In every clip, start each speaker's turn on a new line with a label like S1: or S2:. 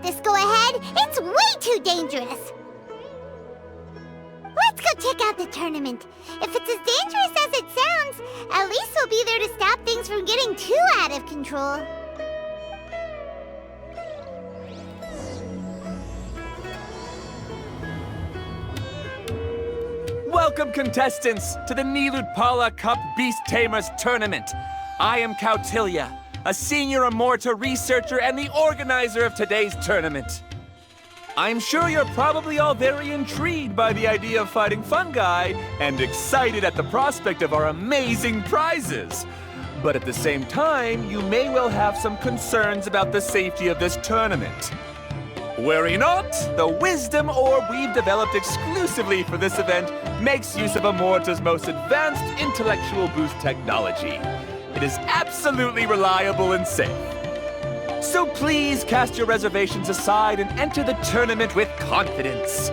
S1: this go-ahead. It's way too dangerous. Let's go check out the tournament. If it's as dangerous as it sounds, at least we'll be there to stop things from getting too out of control.
S2: Welcome, contestants, to the Niludpala Cup Beast Tamers Tournament. I am Kautilya, a senior Amorta researcher and the organizer of today's tournament. I'm sure you're probably all very intrigued by the idea of fighting fungi and excited at the prospect of our amazing prizes. But at the same time, you may well have some concerns about the safety of this tournament. Worry not, the Wisdom Orb we've developed exclusively for this event makes use of Amorta's most advanced intellectual boost technology. It is absolutely reliable and safe. So please cast your reservations aside and enter the tournament with confidence.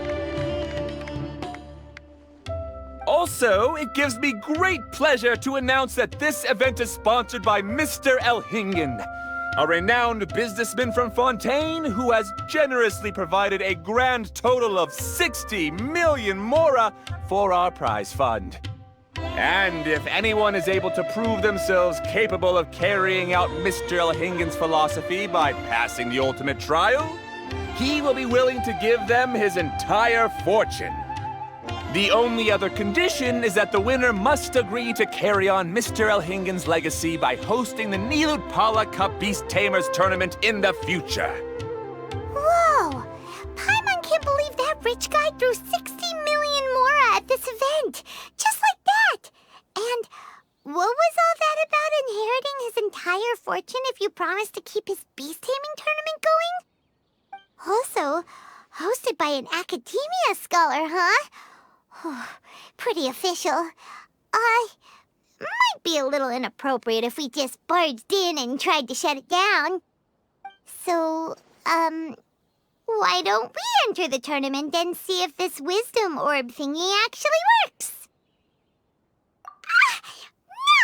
S2: Also, it gives me great pleasure to announce that this event is sponsored by Mr. Elhingen, a renowned businessman from Fontaine who has generously provided a grand total of 60 million mora for our prize fund. And if anyone is able to prove themselves capable of carrying out Mr. Elhingen's philosophy by passing the ultimate trial, he will be willing to give them his entire fortune. The only other condition is that the winner must agree to carry on Mr. Elhingen's legacy by hosting the Niludpala Cup Beast Tamers Tournament in the future.
S1: Whoa! Paimon can't believe that rich guy threw 60 million mora at this event! Just like that! And what was all that about inheriting his entire fortune if you promised to keep his beast taming tournament going? Also, hosted by an academia scholar, huh? Pretty official. Might be a little inappropriate if we just barged in and tried to shut it down. So, why don't we enter the tournament and see if this wisdom orb thingy actually works?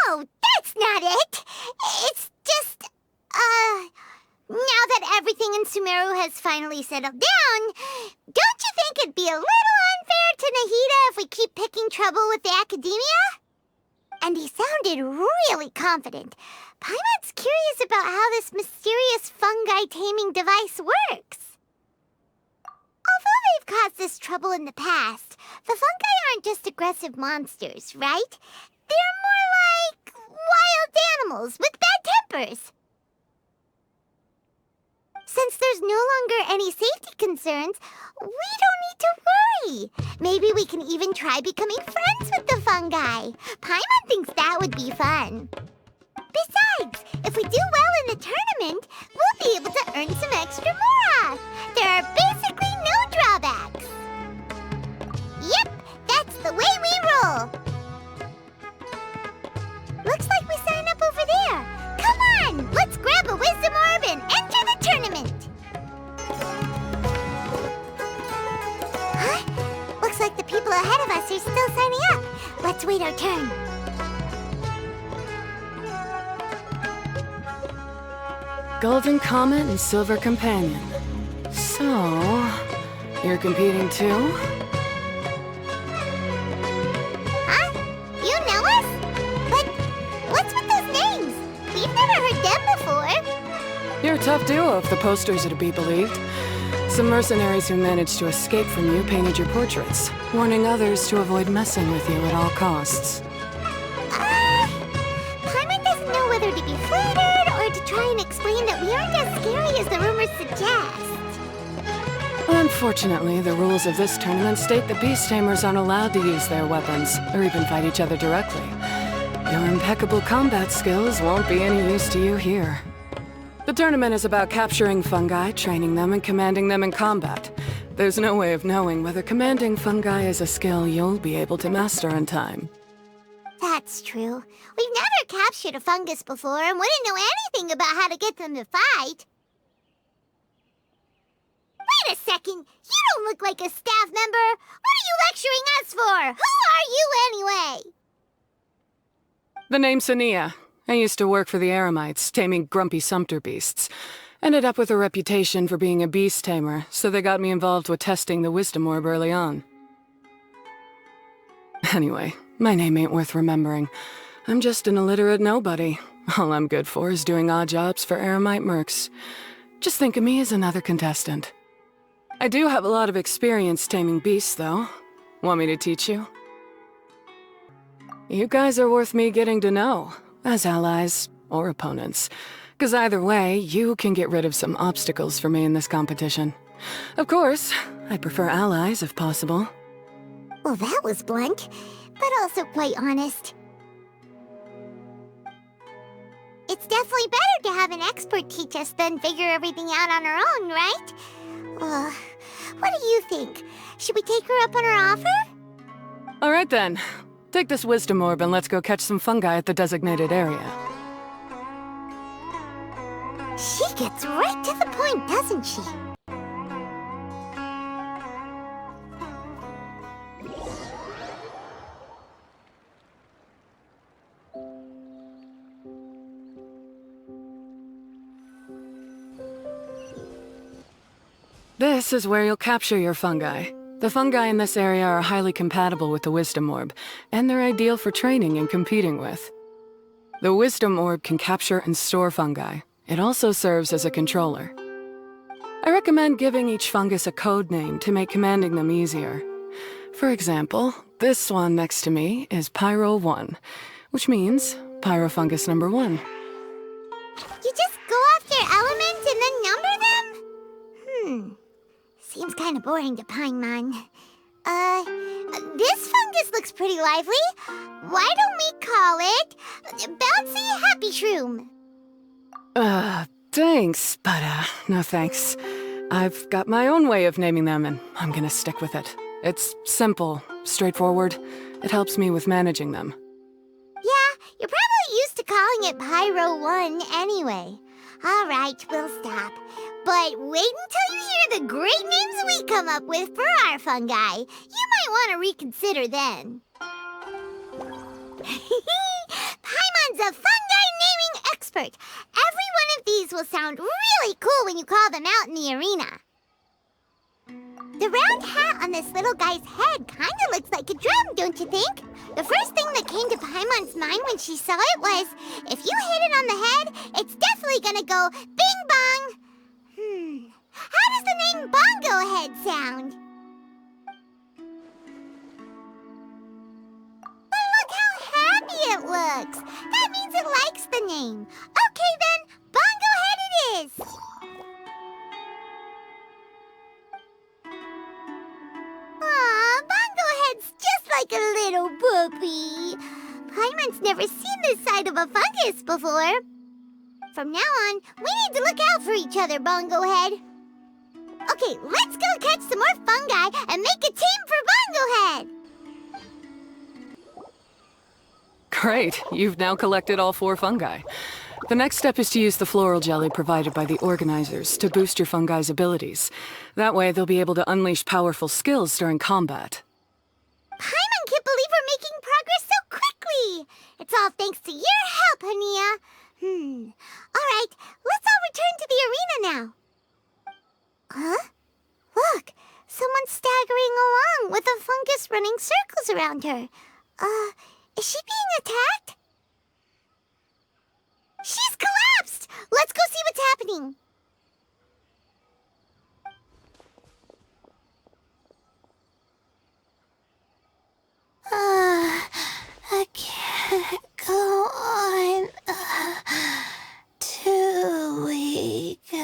S1: No, that's not it! It's just, now that everything in Sumeru has finally settled down, don't you think it'd be a little unfair to Nahida if we keep picking trouble with the academia? And he sounded really confident. Paimon's curious about how this mysterious fungi taming device works. Although they've caused us trouble in the past, the fungi aren't just aggressive monsters, right? They're more like wild animals with bad tempers. Since there's no longer any safety concerns, we don't need to worry. Maybe we can even try becoming friends with the fungi. Paimon thinks that would be fun. Besides, if we do well in the tournament, we'll be able to earn some extra mora. There are basically no drawbacks. Yep, that's the way we roll. Looks like we sign up over there. Come on, let's grab a wisdom orb and enter the tournament. Huh? Looks like the people ahead of us are still signing up. Let's wait our turn.
S3: Golden Comet and Silver Companion. So, you're competing too?
S1: Huh? You know us? But what's with those names? We've never heard them before.
S3: You're a tough duo if the posters are to be believed. Some mercenaries who managed to escape from you painted your portraits, warning others to avoid messing with you at all costs.
S1: Paimon doesn't know whether to be flattered or to try and explain that we aren't as scary as the rumors suggest.
S3: Unfortunately, the rules of this tournament state that beast tamers aren't allowed to use their weapons, or even fight each other directly. Your impeccable combat skills won't be any use to you here. The tournament is about capturing fungi, training them, and commanding them in combat. There's no way of knowing whether commanding fungi is a skill you'll be able to master in time.
S1: That's true. We've never captured a fungus before and wouldn't know anything about how to get them to fight. Wait a second! You don't look like a staff member! What are you lecturing us for? Who are you anyway?
S3: The name's Sania. I used to work for the Eremites, taming grumpy sumpter beasts. Ended up with a reputation for being a beast tamer, so they got me involved with testing the wisdom orb early on. Anyway, my name ain't worth remembering. I'm just an illiterate nobody. All I'm good for is doing odd jobs for Eremite mercs. Just think of me as another contestant. I do have a lot of experience taming beasts, though. Want me to teach you? You guys are worth me getting to know, as allies or opponents. 'Cause either way, you can get rid of some obstacles for me in this competition. Of course, I prefer allies if possible.
S1: Well, that was blunt, but also quite honest. It's definitely better to have an expert teach us than figure everything out on our own, right? What do you think? Should we take her up on her offer?
S3: All right then. Take this wisdom orb and let's go catch some fungi at the designated area.
S1: She gets right to the point, doesn't she?
S3: This is where you'll capture your fungi. The fungi in this area are highly compatible with the wisdom orb, and they're ideal for training and competing with. The wisdom orb can capture and store fungi. It also serves as a controller. I recommend giving each fungus a code name to make commanding them easier. For example, this one next to me is Pyro 1, which means Pyrofungus number 1.
S1: You just go after elements and then number them? Seems kind of boring to Paimon. This fungus looks pretty lively. Why don't we call it Bouncy Happy Shroom?
S3: Thanks, but no thanks. I've got my own way of naming them, and I'm gonna stick with it. It's simple, straightforward. It helps me with managing them.
S1: Yeah, you're probably used to calling it Pyro 1 anyway. All right, we'll stop. But wait until you hear the great names we come up with for our fungi. You might want to reconsider then. Paimon's a fungi naming expert. Every one of these will sound really cool when you call them out in the arena. The round hat on this little guy's head kind of looks like a drum, don't you think? The first thing that came to Paimon's mind when she saw it was, if you hit it on the head, it's definitely gonna go bing bong. How does the name Bongo Head sound? But look how happy it looks. That means it likes the name. Okay then, Bongo Head it is. Aw, Bongo Head's just like a little puppy. Paimon's never seen this side of a fungus before. From now on, we need to look out for each other, Bongo Head. Okay, let's go catch some more fungi and make a team for Bongo Head.
S3: Great, you've now collected all 4 fungi. The next step is to use the floral jelly provided by the organizers to boost your fungi's abilities. That way, they'll be able to unleash powerful skills during combat.
S1: Paimon can't believe we're making progress so quickly. It's all thanks to your help, Hania. All right, let's all return to the arena now. Huh? Look, someone's staggering along with a fungus running circles around her. Is she being attacked? She's collapsed! Let's go see what's happening. I can't go on. Too weak. Are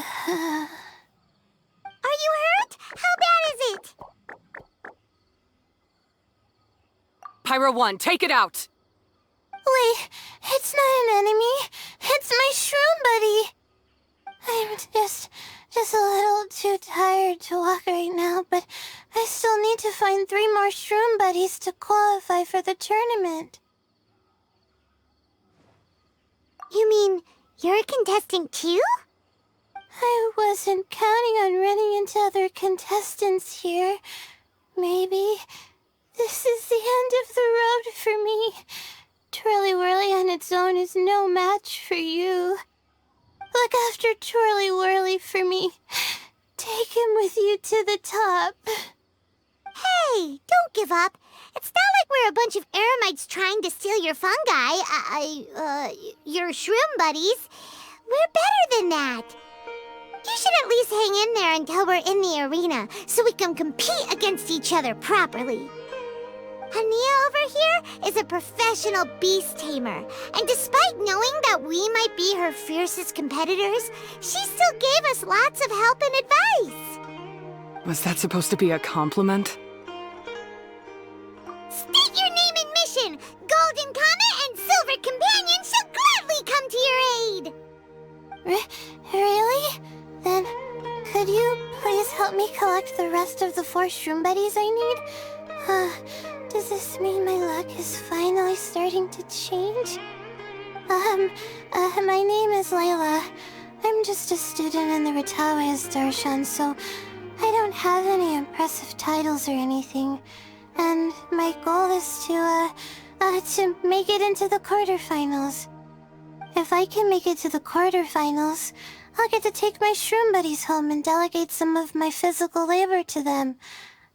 S1: you hurt? How bad is it?
S3: Pyro 1, take it out!
S1: Wait, it's not an enemy. It's my shroom buddy. I'm just a little too tired to walk right now, but I still need to find 3 more shroom buddies to qualify for the tournament. You mean you're a contestant too? I wasn't counting on running into other contestants here. Maybe this is the end of the road for me. Twirly Whirly on its own is no match for you. Look after Twirly Whirly for me. Take him with you to the top. Hey, don't give up. It's not like we're a bunch of eremites trying to steal your fungi, your shroom buddies. We're better than that. You should at least hang in there until we're in the arena, so we can compete against each other properly. Hania over here is a professional beast tamer, and despite knowing that we might be her fiercest competitors, she still gave us lots of help and advice.
S3: Was that supposed to be a compliment?
S1: State your name and mission! Golden Comet and Silver Companion shall gladly come to your aid! Really? Then, could you please help me collect the rest of the 4 shroom buddies I need? Does this mean my luck is finally starting to change? My name is Layla. I'm just a student in the Ratawe's Darshan, so I don't have any impressive titles or anything. And my goal is to make it into the quarterfinals. If I can make it to the quarterfinals, I'll get to take my shroom buddies home and delegate some of my physical labor to them.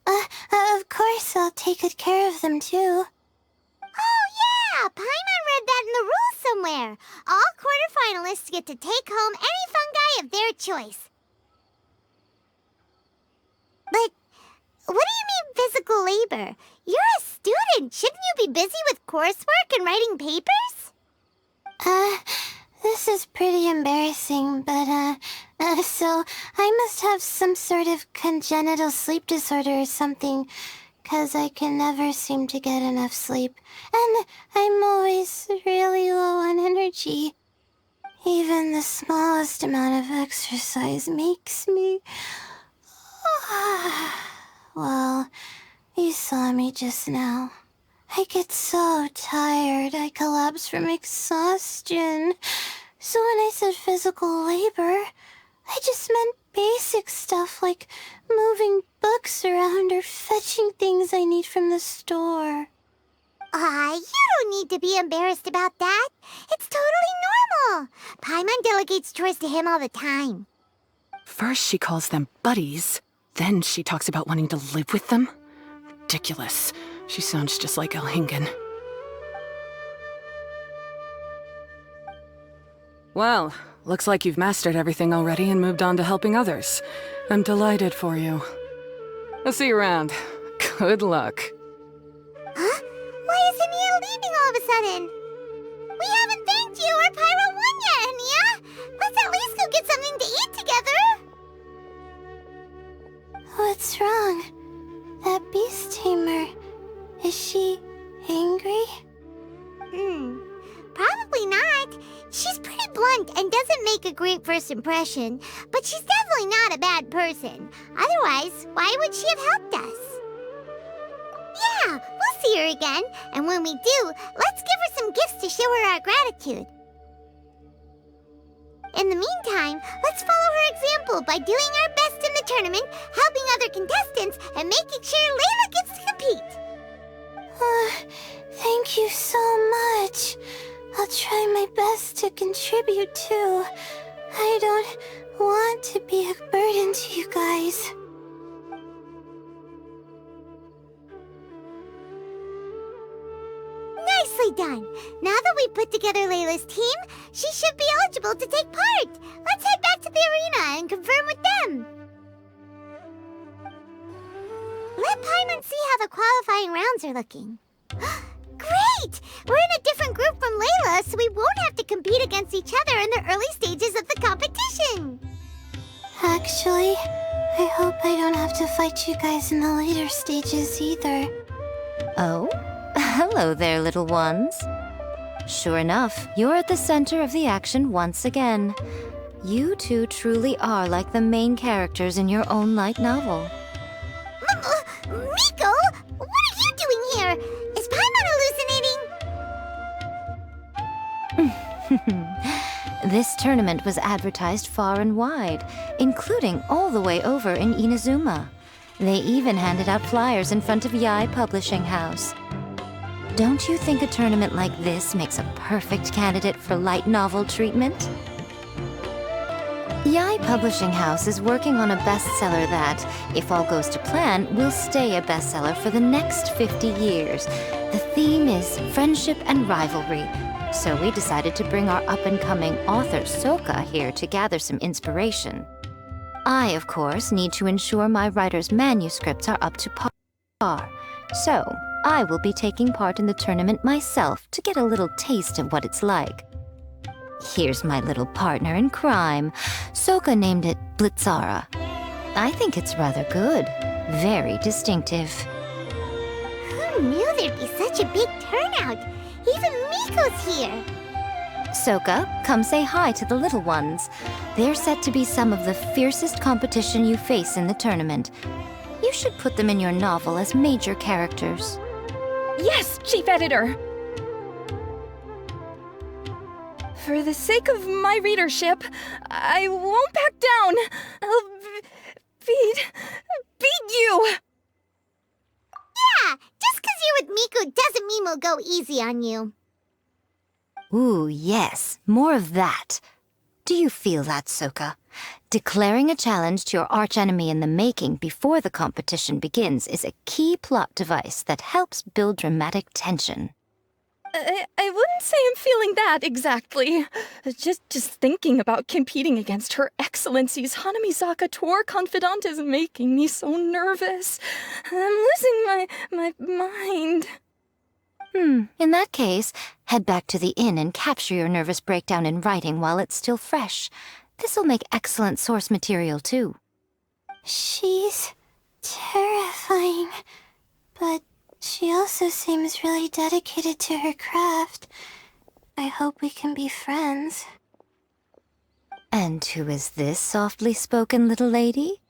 S1: Of course, I'll take good care of them, too. Oh, yeah! Paimon read that in the rules somewhere. All quarterfinalists get to take home any fungi of their choice. But what do you mean physical labor? You're a student. Shouldn't you be busy with coursework and writing papers? This is pretty embarrassing, but, so I must have some sort of congenital sleep disorder or something, 'cause I can never seem to get enough sleep, and I'm always really low on energy. Even the smallest amount of exercise makes me... Well, you saw me just now. I get so tired, I collapse from exhaustion. So when I said physical labor, I just meant basic stuff like moving books around or fetching things I need from the store. You don't need to be embarrassed about that. It's totally normal. Paimon delegates chores to him all the time.
S3: First she calls them buddies, then she talks about wanting to live with them? Ridiculous. She sounds just like Elhingen. Well, looks like you've mastered everything already and moved on to helping others. I'm delighted for you. I'll see you around. Good luck.
S1: Huh? Why is Hania leaving all of a sudden? We haven't thanked you or Pyro won yet, Hania! Let's at least go get something to eat together! What's wrong? That beast tamer... Is she angry? Probably not. She's pretty blunt and doesn't make a great first impression, but she's definitely not a bad person. Otherwise, why would she have helped us? Yeah, we'll see her again, and when we do, let's give her some gifts to show her our gratitude. In the meantime, let's follow her example by doing our best in the tournament, helping other contestants, and making sure Layla gets to compete. Thank you so much. I'll try my best to contribute too. I don't want to be a burden to you guys. Nicely done. Now that we put together Layla's team, she should be eligible to take part. Let's head back to the arena and confirm with them. Let Paimon see how the qualifying rounds are looking. Great! We're in a different group from Layla, so we won't have to compete against each other in the early stages of the competition. Actually, I hope I don't have to fight you guys in the later stages either.
S4: Oh? Hello there, little ones. Sure enough, you're at the center of the action once again. You two truly are like the main characters in your own light novel.
S1: Miko, what are you doing here? Is Paimon hallucinating?
S4: This tournament was advertised far and wide, including all the way over in Inazuma. They even handed out flyers in front of Yai Publishing House. Don't you think a tournament like this makes a perfect candidate for light novel treatment? Yai Publishing House is working on a bestseller that, if all goes to plan, will stay a bestseller for the next 50 years. The theme is friendship and rivalry, so we decided to bring our up-and-coming author Soka here to gather some inspiration. I, of course, need to ensure my writer's manuscripts are up to par, so I will be taking part in the tournament myself to get a little taste of what it's like. Here's my little partner in crime. Soka named it Blitzara. I think it's rather good. Very distinctive.
S1: Who knew there'd be such a big turnout? Even Miko's here.
S4: Soka, come say hi to the little ones. They're set to be some of the fiercest competition you face in the tournament. You should put them in your novel as major characters.
S5: Yes, Chief Editor! For the sake of my readership, I won't back down. I'll beat you!
S1: Yeah, just 'cause you're with Miko doesn't mean we'll go easy on you.
S4: Ooh, yes, more of that. Do you feel that, Soka? Declaring a challenge to your archenemy in the making before the competition begins is a key plot device that helps build dramatic tension.
S5: I wouldn't say I'm feeling that exactly. Just thinking about competing against Her Excellency's Hanamizaka tour confidant is making me so nervous. I'm losing my mind.
S4: In that case, head back to the inn and capture your nervous breakdown in writing while it's still fresh. This'll make excellent source material, too.
S6: She's terrifying, but she also seems really dedicated to her craft. I hope we can be friends.
S4: And who is this softly spoken little lady?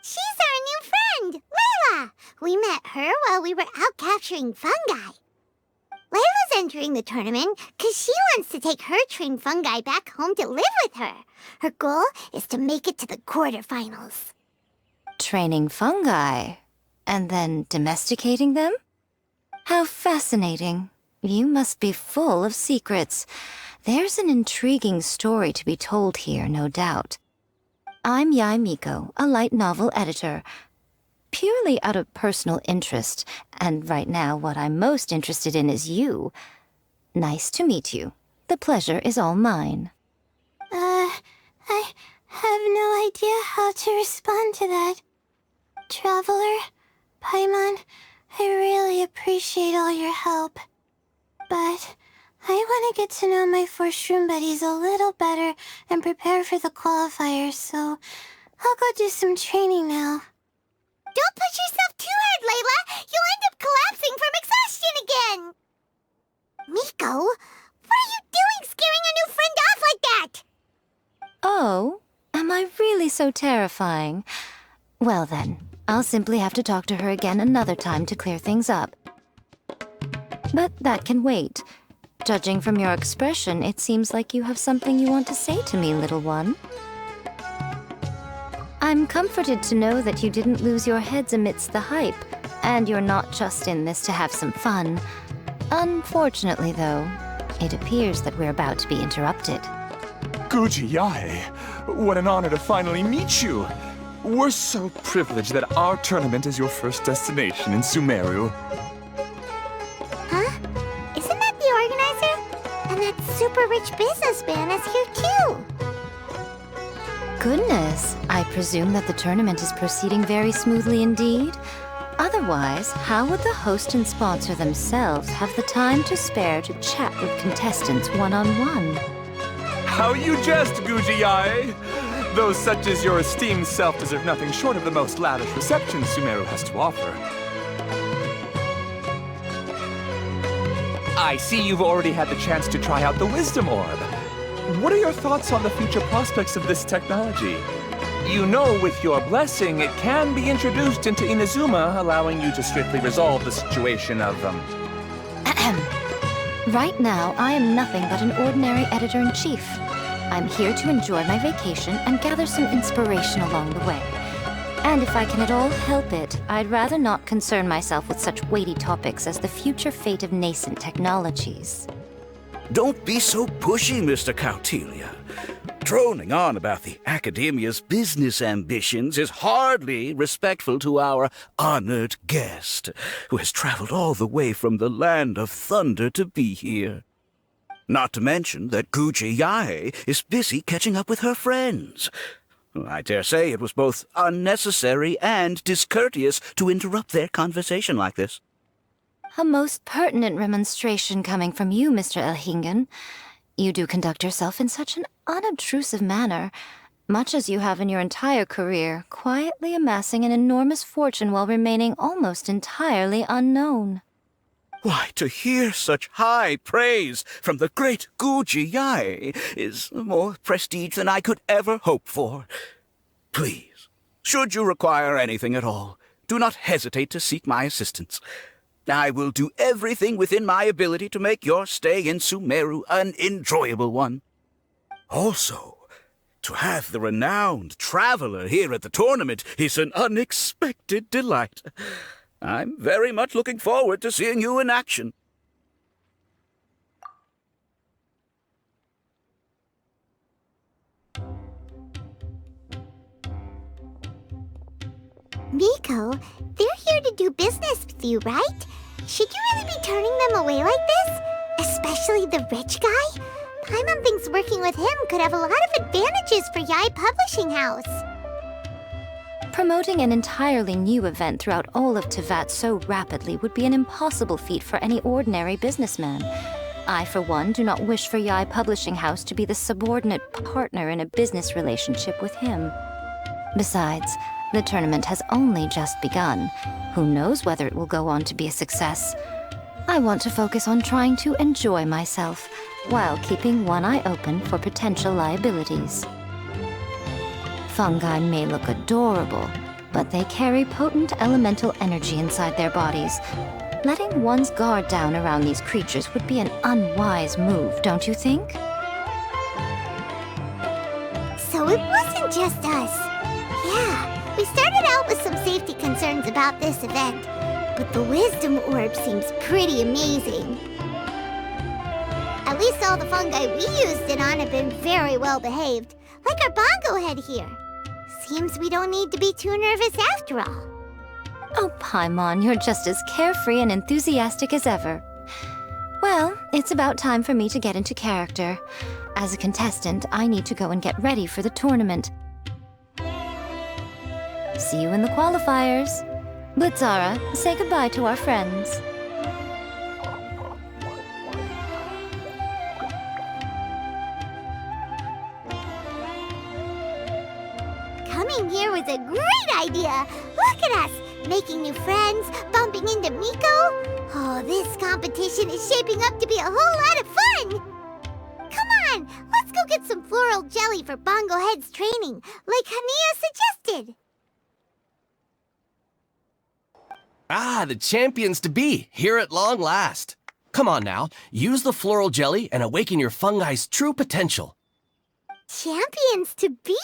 S1: She's our new friend, Layla. We met her while we were out capturing fungi. Layla's entering the tournament because she wants to take her trained fungi back home to live with her. Her goal is to make it to the quarterfinals.
S4: Training fungi, and then domesticating them? How fascinating. You must be full of secrets. There's an intriguing story to be told here, no doubt. I'm Yai Miko, a light novel editor. Purely out of personal interest, and right now what I'm most interested in is you. Nice to meet you. The pleasure is all mine.
S6: I have no idea how to respond to that. Traveler, Paimon, I really appreciate all your help. But I want to get to know my 4 shroom buddies a little better and prepare for the qualifiers, so I'll go do some training now.
S1: Don't push yourself too hard, Layla. You'll end up collapsing from exhaustion again. Miko, what are you doing scaring a new friend off like that?
S4: Oh, am I really so terrifying? Well then, I'll simply have to talk to her again another time to clear things up. But that can wait. Judging from your expression, it seems like you have something you want to say to me, little one. I'm comforted to know that you didn't lose your heads amidst the hype, and you're not just in this to have some fun. Unfortunately, though, it appears that we're about to be interrupted.
S2: Guji Yai, what an honor to finally meet you. We're so privileged that our tournament is your first destination in Sumeru.
S1: Huh? Isn't that the organizer? And that super rich businessman is here too.
S4: Goodness, I presume that the tournament is proceeding very smoothly indeed. Otherwise, how would the host and sponsor themselves have the time to spare to chat with contestants one-on-one?
S2: How you jest, Guji Yai! Those such as your esteemed self deserve nothing short of the most lavish reception Sumeru has to offer. I see you've already had the chance to try out the Wisdom Orb. What are your thoughts on the future prospects of this technology? You know, with your blessing, it can be introduced into Inazuma, allowing you to swiftly resolve the situation of,
S4: Right now, I am nothing but an ordinary editor-in-chief. I'm here to enjoy my vacation and gather some inspiration along the way. And if I can at all help it, I'd rather not concern myself with such weighty topics as the future fate of nascent technologies.
S7: Don't be so pushy, Mr. Kautelia. Droning on about the Academia's business ambitions is hardly respectful to our honored guest, who has traveled all the way from the land of thunder to be here. Not to mention that Guji Yae is busy catching up with her friends. I dare say it was both unnecessary and discourteous to interrupt their conversation like this.
S4: A most pertinent remonstration coming from you, Mr. Elhingen. You do conduct yourself in such an unobtrusive manner, much as you have in your entire career, quietly amassing an enormous fortune while remaining almost entirely unknown.
S7: Why, to hear such high praise from the great Guji Yae is more prestige than I could ever hope for. Please, should you require anything at all, do not hesitate to seek my assistance. I will do everything within my ability to make your stay in Sumeru an enjoyable one. Also, to have the renowned traveler here at the tournament is an unexpected delight. I'm very much looking forward to seeing you in action.
S1: Miko, they're here to do business with you, right? Should you really be turning them away like this? Especially the rich guy? Paimon thinks working with him could have a lot of advantages for Yae Publishing House.
S4: Promoting an entirely new event throughout all of Teyvat so rapidly would be an impossible feat for any ordinary businessman. I, for one, do not wish for Yae Publishing House to be the subordinate partner in a business relationship with him. Besides, the tournament has only just begun. Who knows whether it will go on to be a success? I want to focus on trying to enjoy myself, while keeping one eye open for potential liabilities. Fungi may look adorable, but they carry potent elemental energy inside their bodies. Letting one's guard down around these creatures would be an unwise move, don't you think?
S1: So it wasn't just us. Yeah, we started out with some safety concerns about this event, but the Wisdom Orb seems pretty amazing. At least all the fungi we used it on have been very well behaved, like our bongo head here. Seems we don't need to be too nervous after all.
S4: Oh, Paimon, you're just as carefree and enthusiastic as ever. Well, it's about time for me to get into character. As a contestant, I need to go and get ready for the tournament. See you in the qualifiers. Blitzara, say goodbye to our friends.
S1: Coming here was a great idea! Look at us! Making new friends, bumping into Miko. Oh, this competition is shaping up to be a whole lot of fun! Come on, let's go get some floral jelly for Bongo Head's training, like Hania suggested.
S8: Ah, the champions to be, here at long last. Come on now, use the floral jelly and awaken your fungi's true potential.
S1: Champions to be?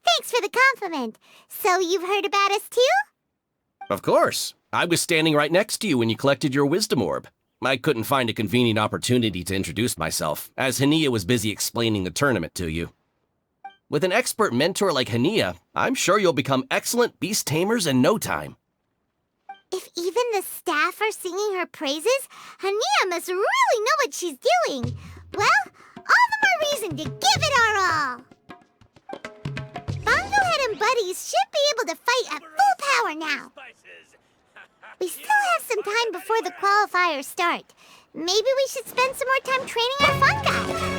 S1: Thanks for the compliment. So you've heard about us too?
S8: Of course. I was standing right next to you when you collected your wisdom orb. I couldn't find a convenient opportunity to introduce myself, as Hania was busy explaining the tournament to you. With an expert mentor like Hania, I'm sure you'll become excellent beast tamers in no time.
S1: If even the staff are singing her praises, Hania must really know what she's doing. Well, all the more reason to give it our all. Bongo Head and buddies should be able to fight at full power now. We still have some time before the qualifiers start. Maybe we should spend some more time training our fungi.